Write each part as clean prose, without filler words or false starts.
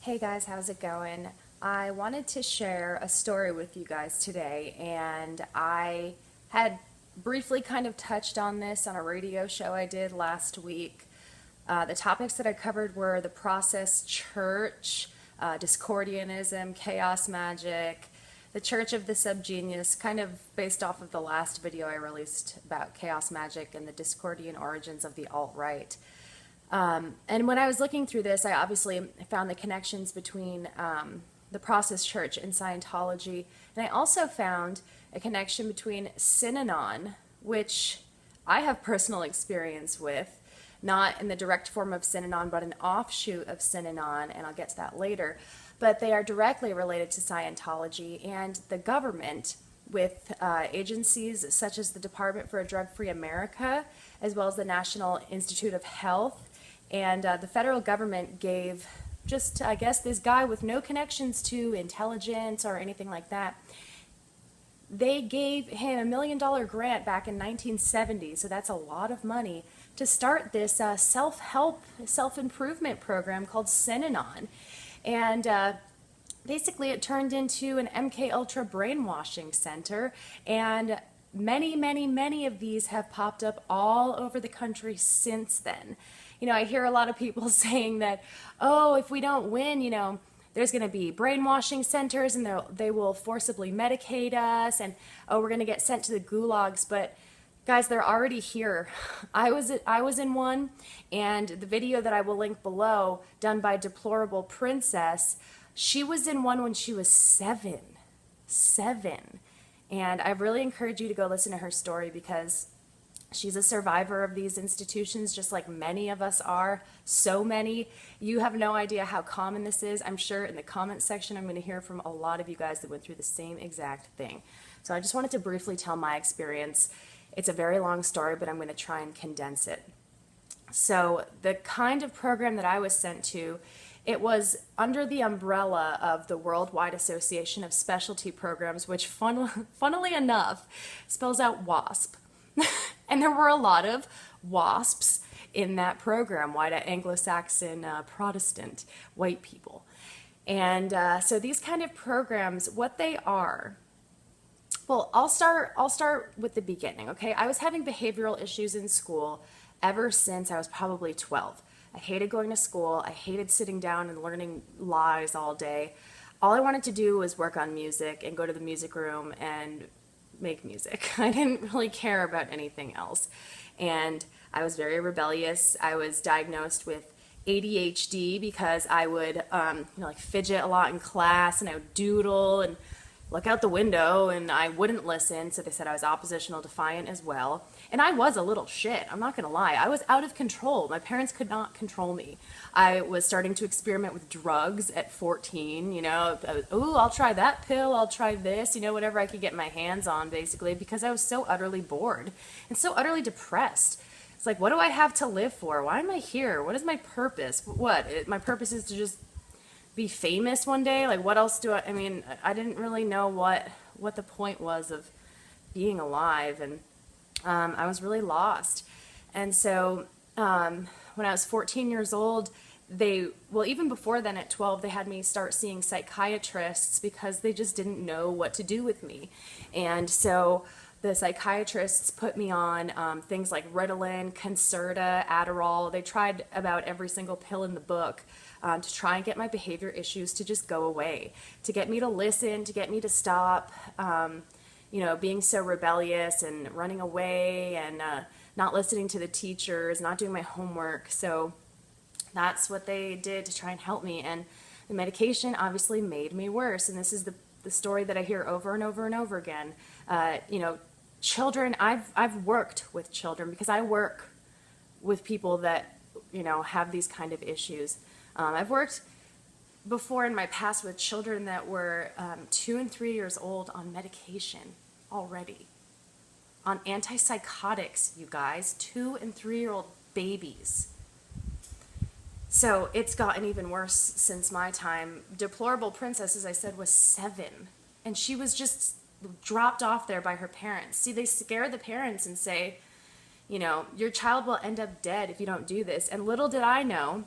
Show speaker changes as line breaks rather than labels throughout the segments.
Hey guys, how's it going? I wanted to share a story with you guys today, and I had briefly kind of touched on this on a radio show I did last week. The topics that I covered were the process church, Discordianism, chaos magic, the Church of the Subgenius, kind of based off of the last video I released about chaos magic and the Discordian origins of the alt-right. And when I was looking through this, I obviously found the connections between the Process Church and Scientology. And I also found a connection between Synanon, which I have personal experience with, not in the direct form of Synanon, but an offshoot of Synanon, and I'll get to that later. But they are directly related to Scientology and the government, with agencies such as the Department for a Drug-Free America, as well as the National Institute of Health. And the federal government gave just, I guess, this guy with no connections to intelligence or anything like that, they gave him $1 million grant back in 1970, so that's a lot of money, to start this self-help, self-improvement program called Synanon. And basically it turned into an MK Ultra brainwashing center, and many of these have popped up all over the country since then. You know, I hear a lot of people saying that, oh, if we don't win, you know, there's going to be brainwashing centers and they will forcibly medicate us, and oh, we're going to get sent to the gulags. But guys, they're already here. I was in one, and the video that I will link below, done by Deplorable Princess, she was in one when she was seven. And I really encourage you to go listen to her story, because she's a survivor of these institutions, just like many of us are. So many. You have no idea how common this is. I'm sure in the comments section I'm going to hear from a lot of you guys that went through the same exact thing. So I just wanted to briefly tell my experience. It's a very long story, but I'm going to try and condense it. So the kind of program that I was sent to, it was under the umbrella of the Worldwide Association of Specialty Programs, which funnily enough spells out WASP. And there were a lot of WASPs in that program, white Anglo-Saxon Protestant white people. And so these kind of programs, what they are, well, I'll start with the beginning, okay? I was having behavioral issues in school ever since I was probably 12. I hated going to school. I hated sitting down and learning lies all day. All I wanted to do was work on music and go to the music room and make music. I didn't really care about anything else. And I was very rebellious. I was diagnosed with ADHD because I would like fidget a lot in class, and I would doodle and look out the window, and I wouldn't listen, so they said I was oppositional defiant as well. And I was a little shit, I'm not gonna lie. I was out of control. My parents could not control me. I was starting to experiment with drugs at 14, you know. Ooh, I'll try that pill, I'll try this, you know, whatever I could get my hands on, basically, because I was so utterly bored and so utterly depressed. It's like, what do I have to live for? Why am I here? What is my purpose? My purpose is to just be famous one day? Like, what else do I mean, I didn't really know what the point was of being alive, and I was really lost. And so when I was 14 years old, even before then at 12, they had me start seeing psychiatrists because they just didn't know what to do with me. And so the psychiatrists put me on things like Ritalin, Concerta, Adderall. They tried about every single pill in the book to try and get my behavior issues to just go away, to get me to listen, to get me to stop, you know, being so rebellious and running away and not listening to the teachers, not doing my homework. So that's what they did to try and help me. And the medication obviously made me worse. And this is the story that I hear over and over and over again. You know, children, I've worked with children because I work with people that, you know, have these kind of issues. I've worked before in my past with children that were 2 and 3 years old on medication already, on antipsychotics, you guys, 2 and 3-year-old babies. So it's gotten even worse since my time. Deplorable Princess, as I said, was 7, and she was just dropped off there by her parents. See, they scare the parents and say, you know, your child will end up dead if you don't do this. And little did I know,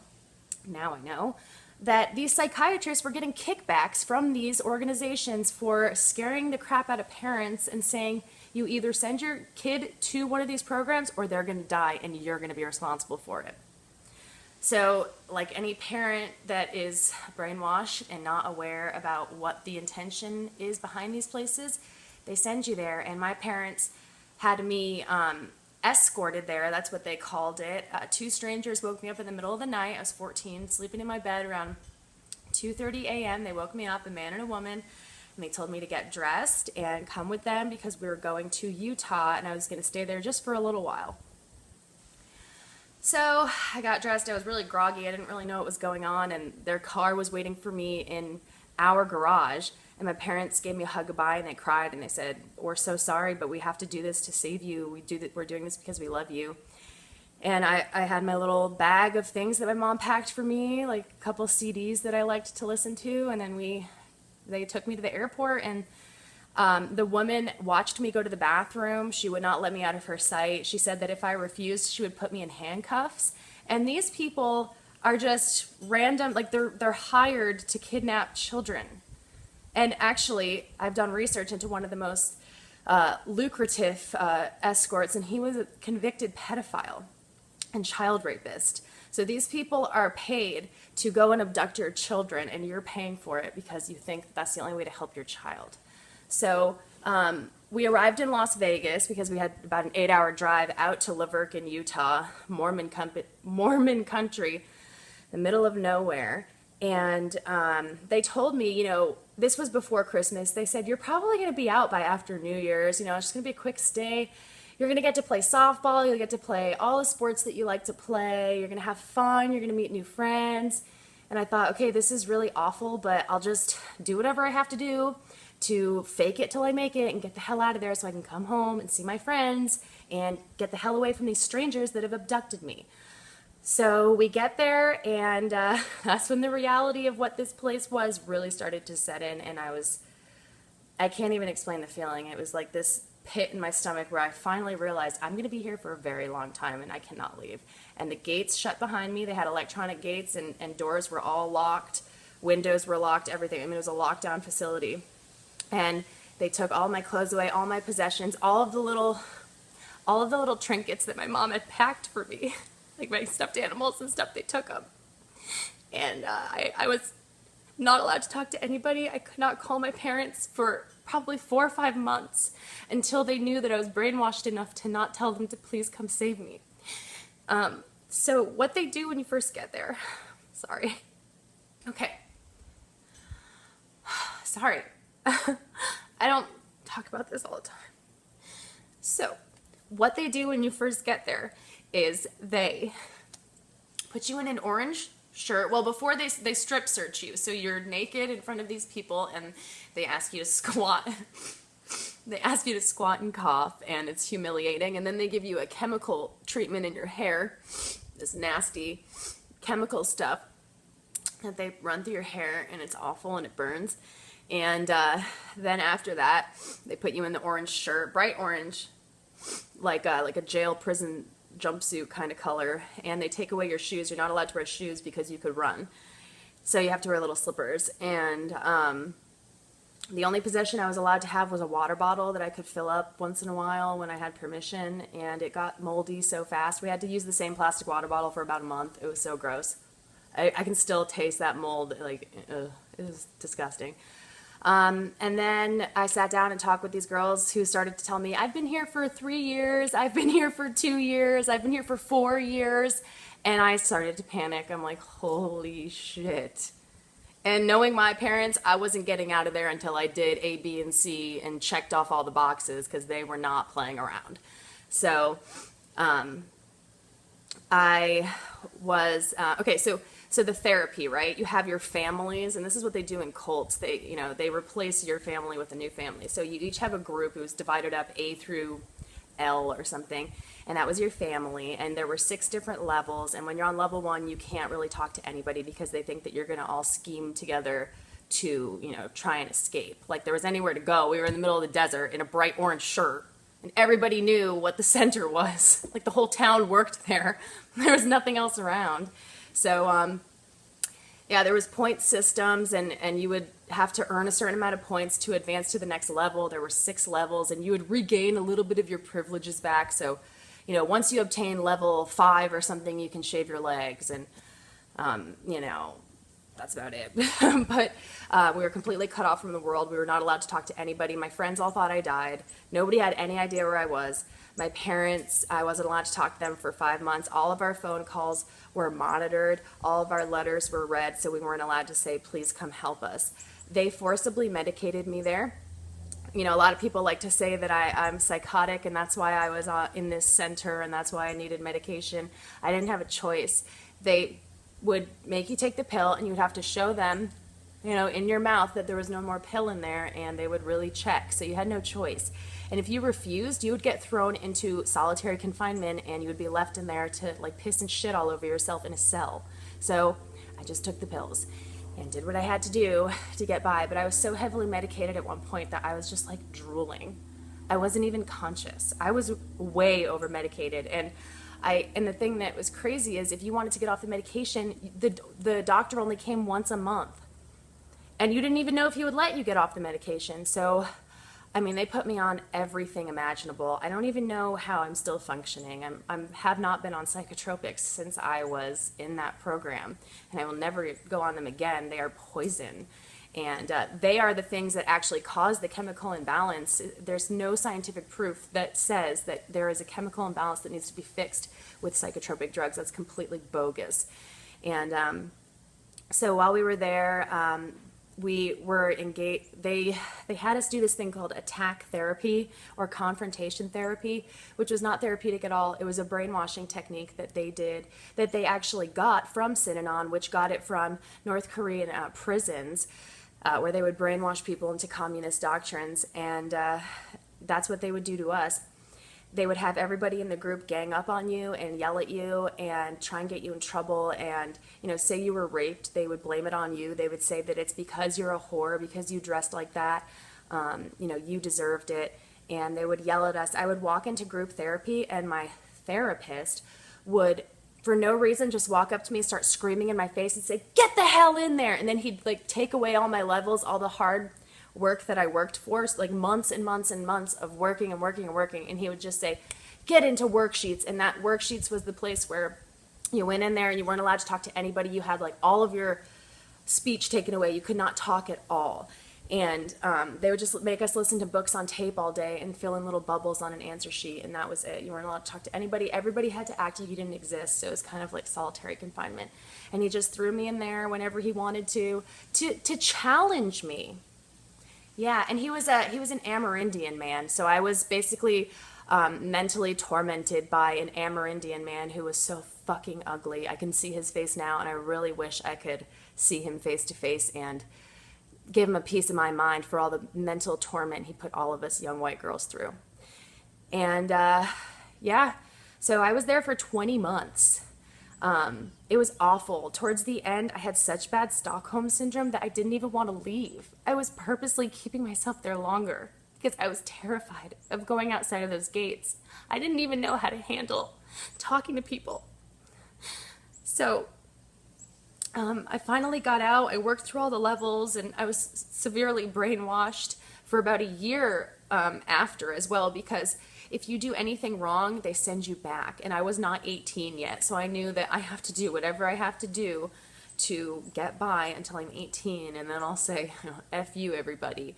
now I know, that these psychiatrists were getting kickbacks from these organizations for scaring the crap out of parents and saying, you either send your kid to one of these programs or they're going to die and you're going to be responsible for it. So, like any parent that is brainwashed and not aware about what the intention is behind these places, they send you there. And my parents had me escorted there. That's what they called it. Two strangers woke me up in the middle of the night. I was 14, sleeping in my bed around 2:30 a.m. They woke me up, a man and a woman, and they told me to get dressed and come with them because we were going to Utah and I was going to stay there just for a little while. So I got dressed. I was really groggy. I didn't really know what was going on, and their car was waiting for me in our garage. And my parents gave me a hug goodbye, and they cried, and they said, "We're so sorry, but we have to do this to save you. We're doing this because we love you." And I had my little bag of things that my mom packed for me, like a couple CDs that I liked to listen to, and then they took me to the airport, and the woman watched me go to the bathroom. She would not let me out of her sight. She said that if I refused, she would put me in handcuffs. And these people are just random, like they're hired to kidnap children. And actually, I've done research into one of the most lucrative escorts, and he was a convicted pedophile and child rapist. So these people are paid to go and abduct your children, and you're paying for it because you think that's the only way to help your child. So we arrived in Las Vegas because we had about an 8-hour drive out to Laverne in Utah, Mormon country, the middle of nowhere. And they told me, this was before Christmas. They said, you're probably going to be out by after New Year's. It's just going to be a quick stay. You're going to get to play softball. You'll get to play all the sports that you like to play. You're going to have fun. You're going to meet new friends. And I thought, okay, this is really awful, but I'll just do whatever I have to do to fake it till I make it and get the hell out of there so I can come home and see my friends and get the hell away from these strangers that have abducted me. So we get there, and that's when the reality of what this place was really started to set in, and I can't even explain the feeling. It was like this pit in my stomach where I finally realized I'm going to be here for a very long time and I cannot leave. And the gates shut behind me. They had electronic gates, and doors were all locked, windows were locked, everything. I mean, it was a lockdown facility. And they took all my clothes away, all my possessions, all of the little trinkets that my mom had packed for me, like my stuffed animals and stuff. They took them. And I was not allowed to talk to anybody. I could not call my parents for probably 4 or 5 months until they knew that I was brainwashed enough to not tell them to please come save me. So what they do when you first get there, sorry. Okay. Sorry. I don't talk about this all the time. So, what they do when you first get there is they put you in an orange shirt. Well, before they strip search you. So you're naked in front of these people, and they ask you to squat. They ask you to squat and cough, and it's humiliating. And then they give you a chemical treatment in your hair, this nasty chemical stuff that they run through your hair, and it's awful and it burns. And then after that, they put you in the orange shirt, bright orange, like a jail prison jumpsuit kind of color, and they take away your shoes. You're not allowed to wear shoes because you could run. So you have to wear little slippers. And the only possession I was allowed to have was a water bottle that I could fill up once in a while when I had permission, and it got moldy so fast. We had to use the same plastic water bottle for about a month. It was so gross. I can still taste that mold. Like, it was disgusting. And then I sat down and talked with these girls who started to tell me, I've been here for 3 years, I've been here for 2 years, I've been here for 4 years, and I started to panic. I'm like, holy shit. And knowing my parents, I wasn't getting out of there until I did A, B, and C and checked off all the boxes because they were not playing around. So, I was, okay, so the therapy, right? You have your families, and this is what they do in cults. They replace your family with a new family. So you each have a group. It was divided up A through L or something, and that was your family. And there were 6 different levels, and when you're on level 1, you can't really talk to anybody because they think that you're going to all scheme together to, try and escape. Like, there was anywhere to go. We were in the middle of the desert in a bright orange shirt, and everybody knew what the center was. Like, the whole town worked there. There was nothing else around. So Yeah, there was point systems, and you would have to earn a certain amount of points to advance to the next level. There were 6 levels, and you would regain a little bit of your privileges back. So, once you obtain level 5 or something, you can shave your legs, and you know, that's about it. But we were completely cut off from the world. We were not allowed to talk to anybody. My friends all thought I died. Nobody had any idea where I was. My parents, I wasn't allowed to talk to them for 5 months. All of our phone calls were monitored. All of our letters were read, so we weren't allowed to say, please come help us. They forcibly medicated me there. A lot of people like to say that I'm psychotic, and that's why I was in this center, and that's why I needed medication. I didn't have a choice. They would make you take the pill, and you'd have to show them, in your mouth that there was no more pill in there, and they would really check. So you had no choice. And if you refused, you would get thrown into solitary confinement, and you would be left in there to piss and shit all over yourself in a cell. So I just took the pills and did what I had to do to get by. But I was so heavily medicated at one point that I was just drooling. I wasn't even conscious. I was way over medicated. And the thing that was crazy is if you wanted to get off the medication, the doctor only came once a month. And you didn't even know if he would let you get off the medication. So, they put me on everything imaginable. I don't even know how I'm still functioning. I have not been on psychotropics since I was in that program. And I will never go on them again. They are poison. And they are the things that actually cause the chemical imbalance. There's no scientific proof that says that there is a chemical imbalance that needs to be fixed with psychotropic drugs. That's completely bogus. And so while we were there, we were engaged. They had us do this thing called attack therapy or confrontation therapy, which was not therapeutic at all. It was a brainwashing technique that they did, that they actually got from Synanon, which got it from North Korean prisons, where they would brainwash people into communist doctrines, and that's what they would do to us. They would have everybody in the group gang up on you and yell at you and try and get you in trouble, and say you were raped, they would blame it on you. They would say that it's because you're a whore, because you dressed like that, you deserved it, and they would yell at us. I would walk into group therapy, and my therapist would, for no reason, just walk up to me, start screaming in my face and say, get the hell in there, and then he'd take away all my levels, all the hard work that I worked for, months and months and months of working and working and working, and he would just say, get into worksheets. And that worksheets was the place where you went in there and you weren't allowed to talk to anybody. You had all of your speech taken away. You could not talk at all. And they would just make us listen to books on tape all day and fill in little bubbles on an answer sheet, and that was it. You weren't allowed to talk to anybody. Everybody had to act like you didn't exist, so it was kind of like solitary confinement. And he just threw me in there whenever he wanted to challenge me. Yeah, and he was an Amerindian man, so I was basically mentally tormented by an Amerindian man who was so fucking ugly. I can see his face now, and I really wish I could see him face to face and give him a piece of my mind for all the mental torment he put all of us young white girls through. And yeah, so I was there for 20 months. It was awful. Towards the end, I had such bad Stockholm syndrome that I didn't even want to leave. I was purposely keeping myself there longer because I was terrified of going outside of those gates. I didn't even know how to handle talking to people. So I finally got out. I worked through all the levels, and I was severely brainwashed for about a year after as well, because if you do anything wrong, they send you back. And I was not 18 yet, so I knew that I have to do whatever I have to do to get by until I'm 18, and then I'll say, F you, everybody.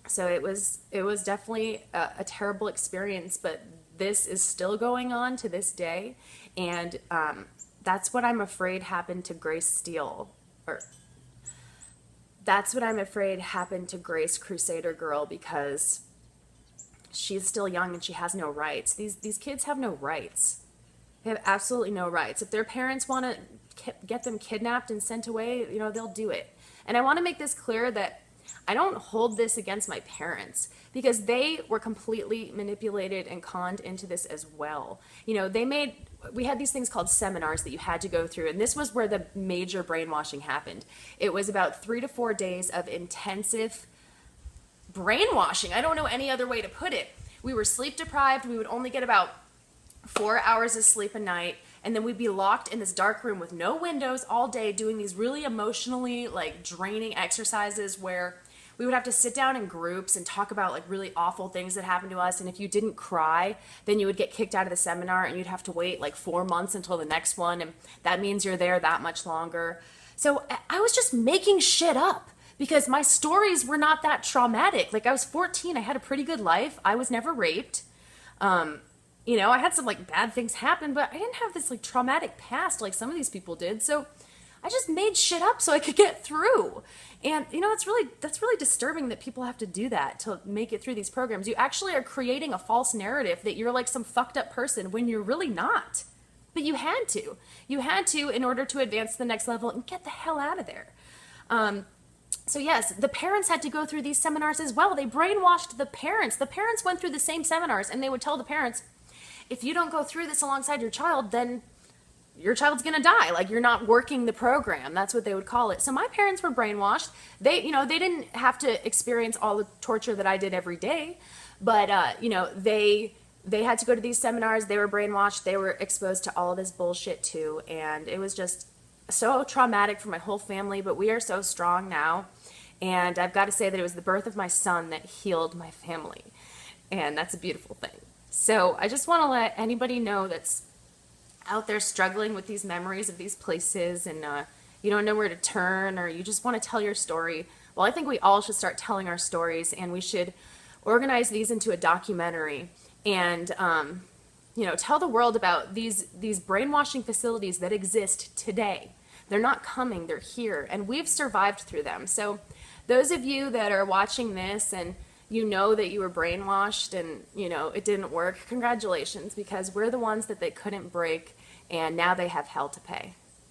So it was definitely a terrible experience, but this is still going on to this day, and that's what I'm afraid happened to Grace Steele, or that's what I'm afraid happened to Grace Crusader Girl, because she's still young and she has no rights. These kids have no rights. They have absolutely no rights. If their parents want to get them kidnapped and sent away, they'll do it. And I want to make this clear that I don't hold this against my parents, because they were completely manipulated and conned into this as well. We had these things called seminars that you had to go through, and this was where the major brainwashing happened. It was about 3 to 4 days of intensive brainwashing. I don't know any other way to put it. We were sleep deprived. We would only get about 4 hours of sleep a night. and then we'd be locked in this dark room with no windows all day doing these really emotionally like draining exercises where we would have to sit down in groups and talk about like really awful things that happened to us. And if you didn't cry, then you would get kicked out of the seminar and you'd have to wait like 4 months until the next one. And that means you're there that much longer. So I was just making shit up because my stories were not that traumatic. Like I was 14, I had a pretty good life. I was never raped. You know, I had some like bad things happen, but I didn't have this like traumatic past like some of these people did. So I just made shit up so I could get through. And you know, that's really disturbing that people have to do that to make it through these programs. You actually are creating a false narrative that you're like some fucked up person when you're really not. But you had to. You had to in order to advance to the next level and get the hell out of there. So yes, the parents had to go through these seminars as well. They brainwashed the parents. The parents went through the same seminars and they would tell the parents, if you don't go through this alongside your child, then your child's gonna die. Like you're not working the program. That's what they would call it. So my parents were brainwashed. They, you know, they didn't have to experience all the torture that I did every day, but you know, they had to go to these seminars. They were brainwashed. They were exposed to all this bullshit too, and it was just so traumatic for my whole family. But we are so strong now, and I've got to say that it was the birth of my son that healed my family, and that's a beautiful thing. So I just want to let anybody know that's out there struggling with these memories of these places and you don't know where to turn or you just want to tell your story. Well, I think we all should start telling our stories and we should organize these into a documentary and you know, tell the world about these brainwashing facilities that exist today. They're not coming, they're here, and we've survived through them. So those of you that are watching this and you know that you were brainwashed and, you know, it didn't work, congratulations, because we're the ones that they couldn't break, and now they have hell to pay.